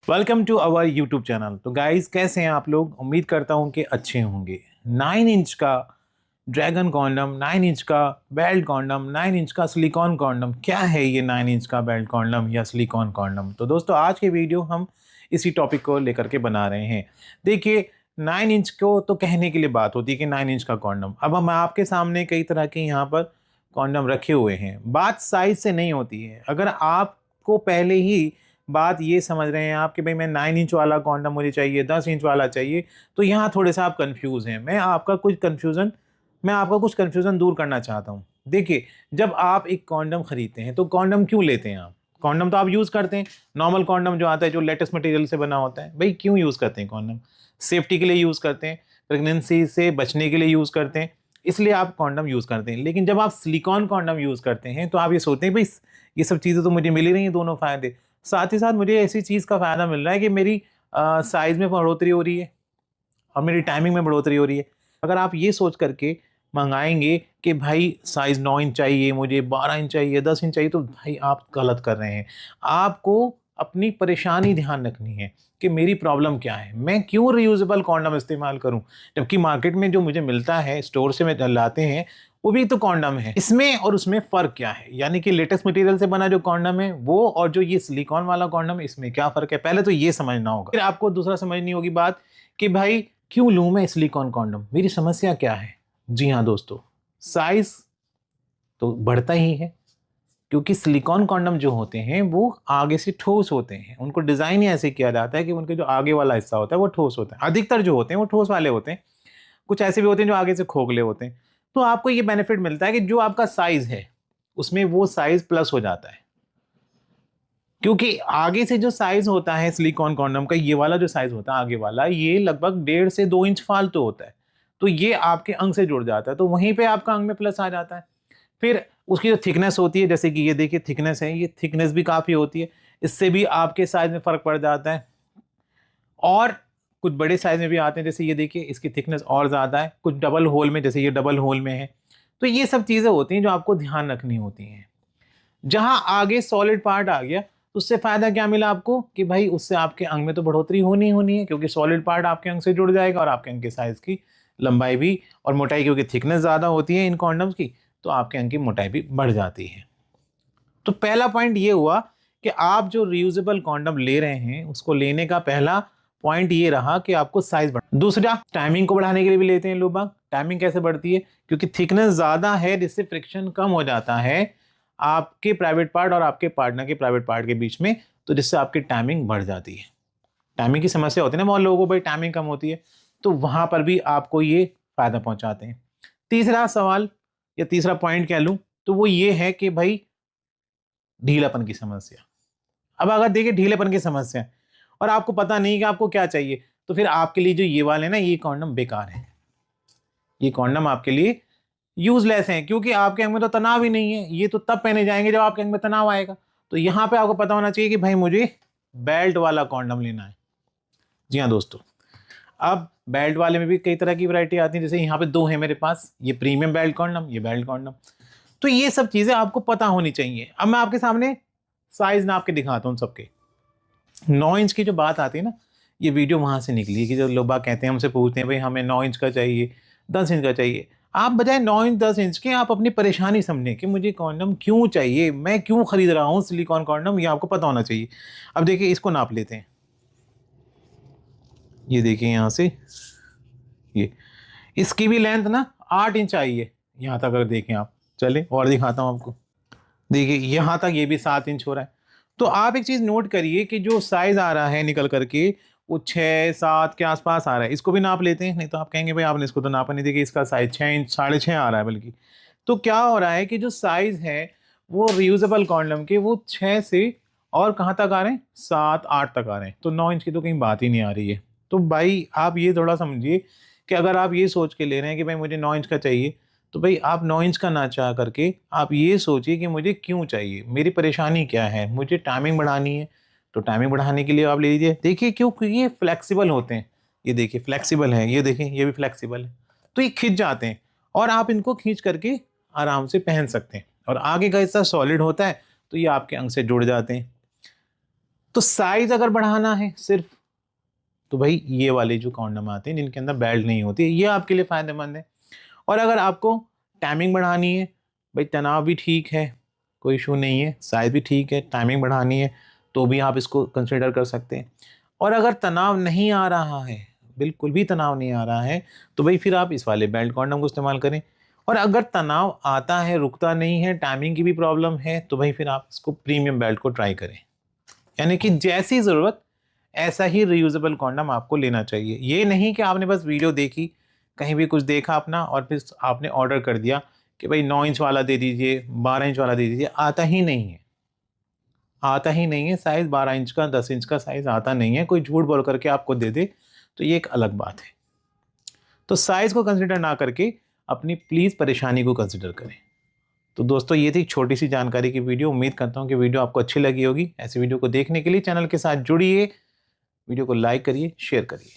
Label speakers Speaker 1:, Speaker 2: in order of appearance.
Speaker 1: Welcome to our YouTube channel. तो guys, कैसे हैं आप लोग? उम्मीद करता हूं कि अच्छे होंगे। 9 इंच का ड्रैगन कॉन्डम, 9 इंच का बेल्ट कॉन्डम, 9 इंच का सिलिकॉन कॉन्डम। क्या है ये 9 इंच का बेल्ट कॉन्डम या सिलिकॉन कॉन्डम? तो दोस्तों, आज के वीडियो हम इसी टॉपिक को लेकर के बना रहे हैं। देखिए, 9 इंच को तो कहने के लिए बात होती है कि 9 इंच का कॉन्डम। अब हम आपके सामने कई तरह के यहाँ पर कॉन्डम रखे हुए हैं। बात साइज से नहीं होती है। अगर आपको पहले ही बात ये समझ रहे हैं आप कि भाई मैं 9 इंच वाला कॉन्डम मुझे चाहिए, 10 इंच वाला चाहिए, तो यहाँ थोड़े सा आप कंफ्यूज हैं। मैं आपका कुछ कंफ्यूजन दूर करना चाहता हूँ। देखिए, जब आप एक कॉन्डम खरीदते हैं तो कॉन्डम क्यों लेते हैं आप? कॉन्डम तो आप यूज करते हैं। नॉर्मल कॉन्डम जो आता है, जो लेटेस्ट मटेरियल से बना होता है, भाई क्यों यूज करते हैं कॉन्डम? सेफ्टी के लिए यूज करते हैं, प्रेगनेंसी से बचने के लिए यूज करते हैं, इसलिए आप कॉन्डम यूज करते हैं। लेकिन जब आप सिलिकॉन कॉन्डम यूज करते हैं तो आप ये सोचते हैं भाई ये सब चीजें तो मुझे मिल ही रही हैं, दोनों फायदे। साथ ही साथ मुझे ऐसी चीज का फायदा मिल रहा है कि मेरी साइज में बढ़ोतरी हो रही है और मेरी टाइमिंग में बढ़ोतरी हो रही है। अगर आप ये सोच करके मंगाएंगे कि भाई साइज 9 इंच चाहिए, मुझे 12 इंच चाहिए, 10 इंच चाहिए, तो भाई आप गलत कर रहे हैं। आपको अपनी परेशानी ध्यान रखनी है कि मेरी प्रॉब्लम क्या है, मैं क्यों रियूजेबल कॉन्डम इस्तेमाल करूं, जबकि मार्केट में जो मुझे मिलता है, स्टोर से में लाते हैं, वो भी तो कॉन्डम है। इसमें और उसमें फर्क क्या है? यानी कि लेटेस्ट मटेरियल से बना जो कॉन्डम है वो, और जो ये सिलिकॉन वाला कॉन्डम है, इसमें क्या फर्क है? पहले तो ये समझना होगा। फिर आपको दूसरा समझनी होगी बात कि भाई क्यों लूं मैं सिलिकॉन कॉन्डम, मेरी समस्या क्या है? जी हाँ दोस्तों, साइज तो बढ़ता ही है, क्योंकि सिलिकॉन कॉन्डम जो होते हैं वो आगे से ठोस होते हैं। उनको डिजाइन ही ऐसे किया जाता है कि उनके जो आगे वाला हिस्सा होता है वो ठोस होता है। अधिकतर जो होते हैं वो ठोस वाले होते हैं, कुछ ऐसे भी होते हैं जो आगे से खोखले होते हैं। तो आपको ये बेनिफिट मिलता है कि जो आपका साइज है उसमें वो साइज प्लस हो जाता है, क्योंकि आगे से जो साइज होता है सिलिकॉन कॉन्डम का, ये वाला जो साइज होता है आगे वाला, ये लगभग 1.5 से 2 इंच फालतू होता है। तो ये आपके अंग से जुड़ जाता है, तो वहीं पे आपका अंग में प्लस आ जाता है। फिर उसकी जो थिकनेस होती है, जैसे कि ये देखिए थिकनेस है, ये थिकनेस भी काफी होती है, इससे भी आपके साइज में फर्क पड़ जाता है। और कुछ बड़े साइज में भी आते हैं, जैसे ये देखिए इसकी थिकनेस और ज्यादा है, कुछ डबल होल में, जैसे ये डबल होल में है। तो ये सब चीजें होती हैं जो आपको ध्यान रखनी होती हैं। जहां आगे सॉलिड पार्ट आ गया, तो उससे फायदा क्या मिला आपको कि भाई उससे आपके अंग में तो बढ़ोतरी होनी ही होनी है, क्योंकि सॉलिड पार्ट आपके अंग से जुड़ जाएगा और आपके अंग के साइज की लंबाई भी और मोटाई, क्योंकि थिकनेस ज्यादा होती है इन कॉन्डम्स की, तो आपके अंग की मोटाई भी बढ़ जाती है। तो पहला पॉइंट ये हुआ कि आप जो रियूजेबल कॉन्डम ले रहे हैं उसको लेने का पहला पॉइंट ये रहा कि आपको साइज बढ़। दूसरा, टाइमिंग को बढ़ाने के लिए भी लेते हैं लोग। टाइमिंग कैसे बढ़ती है? क्योंकि थिकनेस ज्यादा है, जिससे फ्रिक्शन कम हो जाता है आपके प्राइवेट पार्ट और आपके पार्टनर के प्राइवेट पार्ट के बीच में, तो जिससे आपकी टाइमिंग बढ़ जाती है। टाइमिंग की समस्या होती है ना बहुत लोगों को, भाई टाइमिंग कम होती है, तो वहां पर भी आपको ये फायदा पहुंचाते हैं। तीसरा सवाल या तीसरा पॉइंट कह लूं तो वो ये है कि भाई ढीलापन की समस्या। अब अगर देखिए ढीलेपन की समस्या और आपको पता नहीं कि आपको क्या चाहिए, तो फिर आपके लिए जो ये वाले ना, ये कॉन्डम बेकार है। ये कॉन्डम आपके लिए यूजलेस है, क्योंकि आपके अंग में तो तनाव ही नहीं है। ये तो तब पहने जाएंगे जब आपके अंग में तनाव आएगा। तो यहां पे आपको पता होना चाहिए कि भाई मुझे बेल्ट वाला कॉन्डम लेना है। जी हाँ दोस्तों, अब बेल्ट वाले में भी कई तरह की वैरायटी आती है। जैसे यहाँ पे दो है मेरे पास, ये प्रीमियम बेल्ट कॉन्डम, ये बेल्ट कॉन्डम। तो ये सब चीजें आपको पता होनी चाहिए। अब मैं आपके सामने साइज नाप के दिखाता हूँ सबके। 9 इंच की जो बात आती है ना, ये वीडियो वहां से निकली है कि जो लोग बाग कहते हैं, हमसे पूछते हैं भाई हमें 9 इंच का चाहिए, 10 इंच का चाहिए। आप बजाय 9 इंच 10 इंच के आप अपनी परेशानी समझें कि मुझे कॉन्डम क्यों चाहिए, मैं क्यों खरीद रहा हूँ सिलिकॉन कॉन्डम, ये आपको पता होना चाहिए। अब देखिए इसको नाप लेते हैं। ये देखिए यहाँ से, ये इसकी भी लेंथ ना 8 इंच आई है यहाँ तक। अगर देखें आप, चले और दिखाता हूँ आपको। देखिए यहाँ तक ये भी 7 इंच हो रहा है। तो आप एक चीज नोट करिए कि जो साइज आ रहा है निकल करके, वो 6-7 के आसपास आ रहा है। इसको भी नाप लेते हैं, नहीं तो आप कहेंगे भाई आपने इसको तो नापा नहीं। देखिए इसका साइज 6 इंच, 6.5 आ रहा है बल्कि। तो क्या हो रहा है कि जो साइज है वो रियूजेबल कॉन्डम के, वो 6 से और कहाँ तक आ रहे हैं, 7-8 तक आ रहे हैं। तो 9 इंच की तो कहीं बात ही नहीं आ रही है। तो भाई आप ये थोड़ा समझिए कि अगर आप ये सोच के ले रहे हैं कि भाई मुझे 9 इंच का चाहिए, तो भाई आप 9 इंच का ना चाह करके आप ये सोचिए कि मुझे क्यों चाहिए, मेरी परेशानी क्या है, मुझे टाइमिंग बढ़ानी है। तो टाइमिंग बढ़ाने के लिए आप ले लीजिए। देखिए क्योंकि ये फ्लेक्सिबल होते हैं, ये देखिए फ्लेक्सिबल है, ये देखिए ये भी फ्लेक्सिबल है, तो ये खिंच जाते हैं और आप इनको खींच करके आराम से पहन सकते हैं। और आगे का हिस्सा सॉलिड होता है, तो ये आपके अंग से जुड़ जाते हैं। तो साइज अगर बढ़ाना है सिर्फ, तो भाई ये वाले जो कॉन्डम आते हैं जिनके अंदर बेल्ट नहीं होती है, ये आपके लिए फ़ायदेमंद है। और अगर आपको टाइमिंग बढ़ानी है, भाई तनाव भी ठीक है, कोई इशू नहीं है, साइज भी ठीक है, टाइमिंग बढ़ानी है, तो भी आप इसको कंसिडर कर सकते हैं। और अगर तनाव नहीं आ रहा है, बिल्कुल भी तनाव नहीं आ रहा है, तो भाई फिर आप इस वाले बेल्ट कॉन्डम को इस्तेमाल करें। और अगर तनाव आता है, रुकता नहीं है, टाइमिंग की भी प्रॉब्लम है, तो भाई फिर आप इसको प्रीमियम बेल्ट को ट्राई करें। यानी कि जैसी ज़रूरत ऐसा ही रियूजेबल कॉन्डम आपको लेना चाहिए। ये नहीं कि आपने बस वीडियो देखी, कहीं भी कुछ देखा अपना और फिर आपने ऑर्डर कर दिया कि भाई 9 इंच वाला दे दीजिए, 12 इंच वाला दे दीजिए। आता ही नहीं है, आता ही नहीं है साइज़ 12 इंच का, 10 इंच का साइज़ आता नहीं है। कोई झूठ बोल करके आपको दे दे तो ये एक अलग बात है। तो साइज़ को कंसिडर ना करके अपनी प्लीज़ परेशानी को कंसिडर करें। तो दोस्तों ये थी छोटी सी जानकारी की वीडियो। उम्मीद करता हूँ कि वीडियो आपको अच्छी लगी होगी। ऐसी वीडियो को देखने के लिए चैनल के साथ जुड़िए, वीडियो को लाइक करिए, शेयर करिए।